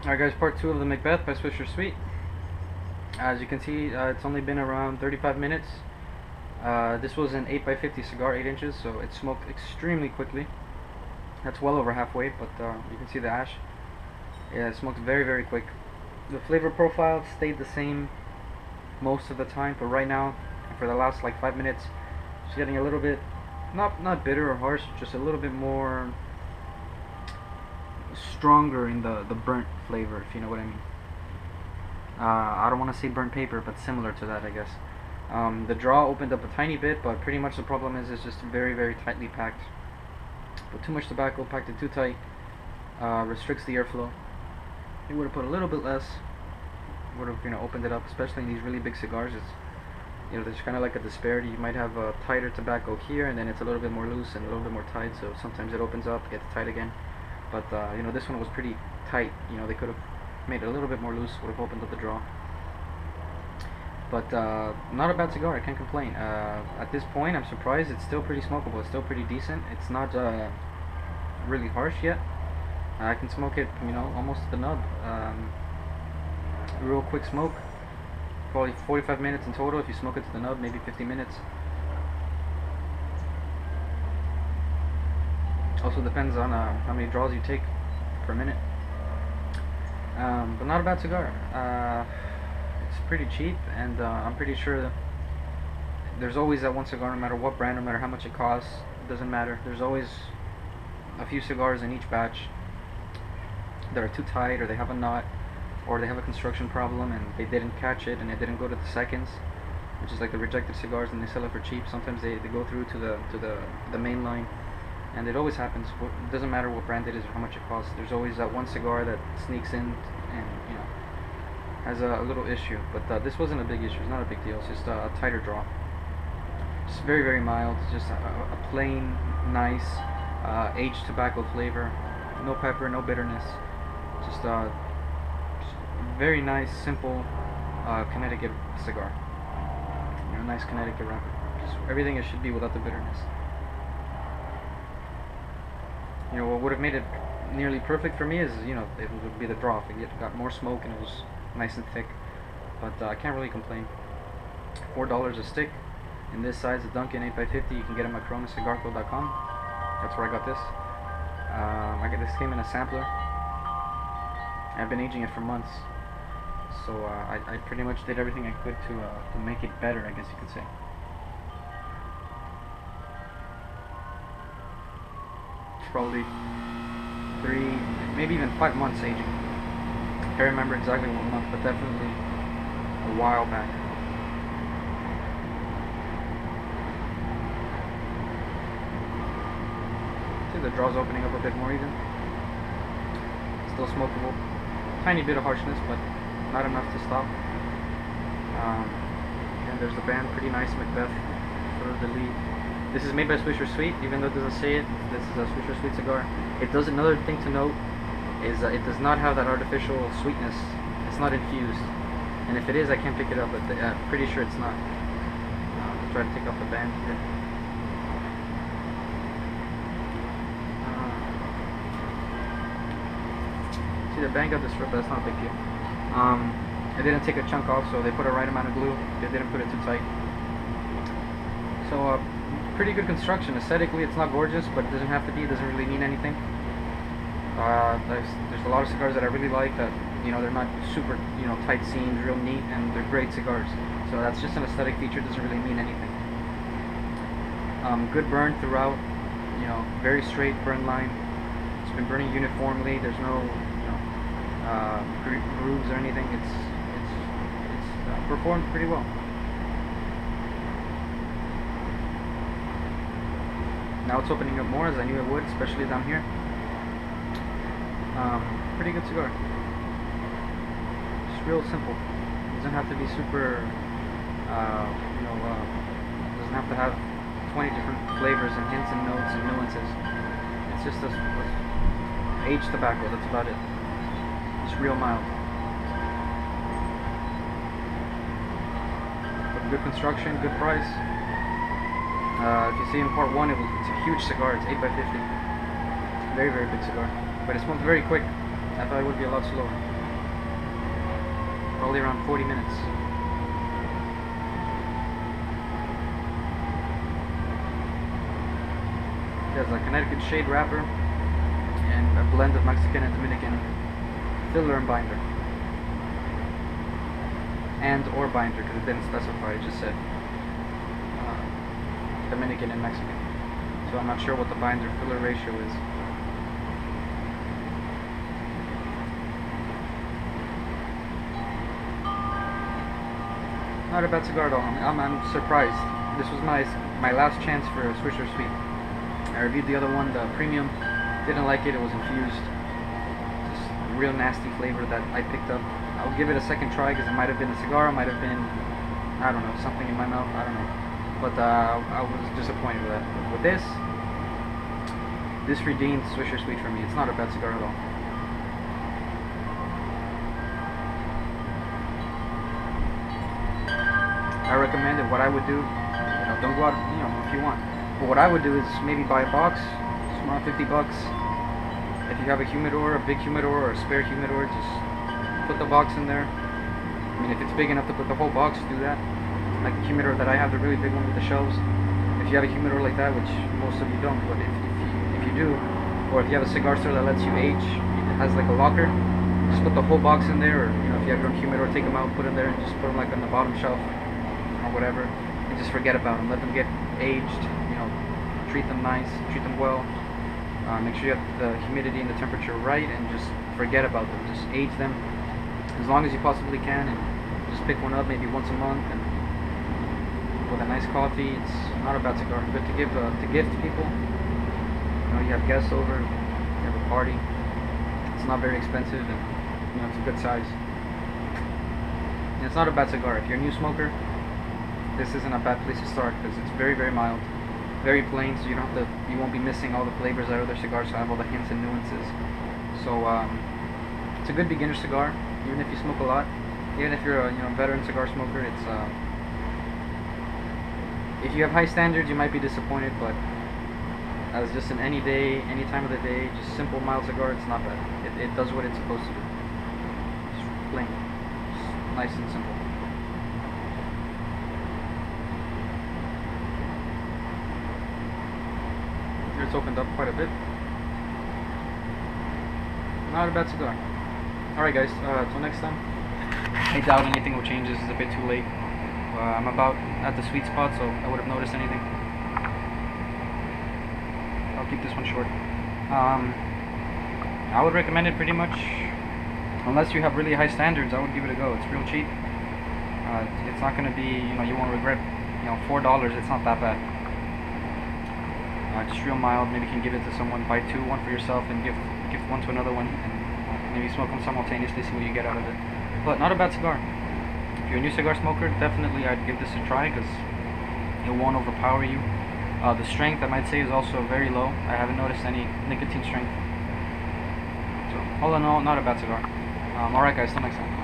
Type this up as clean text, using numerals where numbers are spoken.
Alright guys, part 2 of the Macbeth by Swisher Sweet. As you can see, it's only been around 35 minutes. This was an 8x50 cigar, 8 inches, so it smoked extremely quickly. That's well over halfway, but you can see the ash. Yeah, it smoked very, very quick. The flavor profile stayed the same most of the time, but right now, for the last like 5 minutes, it's getting a little bit, not bitter or harsh, just a little bit more stronger in the burnt flavor, if you know what I mean. I don't want to say burnt paper, but similar to that, I guess. The draw opened up a tiny bit, but pretty much the problem is it's just very, very tightly packed. Put too much tobacco, packed it too tight, restricts the airflow. You would have put a little bit less, would have opened it up, especially in these really big cigars. It's there's kind of like a disparity. You might have a tighter tobacco here, and then it's a little bit more loose and a little bit more tight. So sometimes it opens up, gets tight again. But this one was pretty tight. They could have made it a little bit more loose, would have opened up the draw. But not a bad cigar, I can't complain. At this point, I'm surprised it's still pretty smokable. It's still pretty decent. It's not really harsh yet. I can smoke it, almost to the nub. Real quick smoke. Probably 45 minutes in total if you smoke it to the nub, maybe 50 minutes. Also depends on how many draws you take per minute. But not a bad cigar. It's pretty cheap, and I'm pretty sure that there's always that one cigar, no matter what brand, no matter how much it costs, it doesn't matter. There's always a few cigars in each batch that are too tight, or they have a knot, or they have a construction problem and they didn't catch it and it didn't go to the seconds, which is like the rejected cigars, and they sell it for cheap. Sometimes they go through to the main line, and it always happens. It doesn't matter what brand it is or how much it costs. There's always that one cigar that sneaks in and has a little issue. But this wasn't a big issue. It's not a big deal. It's just a tighter draw. Just very, very mild. Just a plain, nice aged tobacco flavor. No pepper, no bitterness. Just very nice, simple Connecticut cigar. Nice Connecticut wrapper. Just everything it should be without the bitterness. What would have made it nearly perfect for me is, it would be the draw. If it got more smoke and it was nice and thick. But I can't really complain. $4 a stick. In this size, a Dunkin' 8x50. You can get them at CoronaCigarCo.com. That's where I got this. This came in a sampler. I've been aging it for months, so I pretty much did everything I could to make it better, I guess you could say. It's probably 3, maybe even 5 months aging. I can't remember exactly what month, but definitely a while back. See, the draw's opening up a bit more even. Still smokable. Tiny bit of harshness, but not enough to stop. And there's the band, pretty nice Macbeth for the lead. This is made by Swisher Sweet, even though it doesn't say it. This is a Swisher Sweet cigar. It does, another thing to note is it does not have that artificial sweetness. It's not infused, and if it is, I can't pick it up, but I'm pretty sure it's not. I'll try to take off the band here. See, the band got disrupted, but that's not a big deal. I didn't take a chunk off, so they put a right amount of glue. They didn't put it too tight. So pretty good construction. Aesthetically, it's not gorgeous, but it doesn't have to be. It doesn't really mean anything. There's a lot of cigars that I really like that they're not super tight seams, real neat, and they're great cigars. So that's just an aesthetic feature. Doesn't really mean anything. Good burn throughout. Very straight burn line. It's been burning uniformly. There's no grooves or anything. It's performed pretty well. Now it's opening up more, as I knew it would, especially down here. Pretty good cigar. Just real simple. Doesn't have to be super, doesn't have to have 20 different flavors and hints and notes and nuances. It's just a aged tobacco, that's about it. Just real mild. But good construction, good price. If you see in part 1, it's a huge cigar. It's 8x50. Very, very big cigar. But it smoked very quick. I thought it would be a lot slower. Probably around 40 minutes. It has a Connecticut shade wrapper and a blend of Mexican and Dominican filler and binder. And or binder, because it didn't specify, it just said Dominican and Mexican. So I'm not sure what the binder filler ratio is. Not a bad cigar at all. I'm surprised. This was my last chance for a Swisher Sweet. I reviewed the other one, the premium. Didn't like it. It was infused. Just real nasty flavor that I picked up. I'll give it a second try because it might have been a cigar. It might have been, I don't know, something in my mouth. I don't know. But I was disappointed with that. With this redeemed Swisher Sweet for me. It's not a bad cigar at all. I recommend it. What I would do, don't go out, if you want. But what I would do is maybe buy a box. It's around 50 bucks. If you have a humidor, a big humidor, or a spare humidor, just put the box in there. I mean, if it's big enough to put the whole box, do that. Like the humidor that I have, the really big one with the shelves. If you have a humidor like that, which most of you don't, but if you do, or if you have a cigar store that lets you age, it has like a locker, just put the whole box in there. Or if you have your own humidor, take them out, put them there, and just put them like on the bottom shelf or whatever, and just forget about them. Let them get aged. Treat them nice, treat them well. Make sure you have the humidity and the temperature right, and just forget about them. Just age them as long as you possibly can, and just pick one up maybe once a month, and with a nice coffee. It's not a bad cigar. Good to give to gift people. You have guests over, you have a party. It's not very expensive, and it's a good size. And it's not a bad cigar. If you're a new smoker, this isn't a bad place to start because it's very, very mild, very plain. So you won't be missing all the flavors that other cigars have, all the hints and nuances. So it's a good beginner cigar, even if you smoke a lot. Even if you're a veteran cigar smoker, it's if you have high standards, you might be disappointed, but as just an any day, any time of the day, just simple mild cigar, it's not bad. It does what it's supposed to do. Just plain, just nice and simple. It's opened up quite a bit. Not a bad cigar. Alright guys, till next time. I doubt anything will change. This is a bit too late. I'm about at the sweet spot, so I would have noticed anything. I'll keep this one short. I would recommend it pretty much. Unless you have really high standards, I would give it a go. It's real cheap. It's not going to be, you won't regret, $4. It's not that bad. Just real mild. Maybe you can give it to someone, buy two, one for yourself, and give one to another one, and maybe smoke them simultaneously, see what you get out of it. But not a bad cigar. If you're a new cigar smoker, definitely I'd give this a try because it won't overpower you. The strength, I might say, is also very low. I haven't noticed any nicotine strength. So all in all, not a bad cigar. Alright guys, till next time.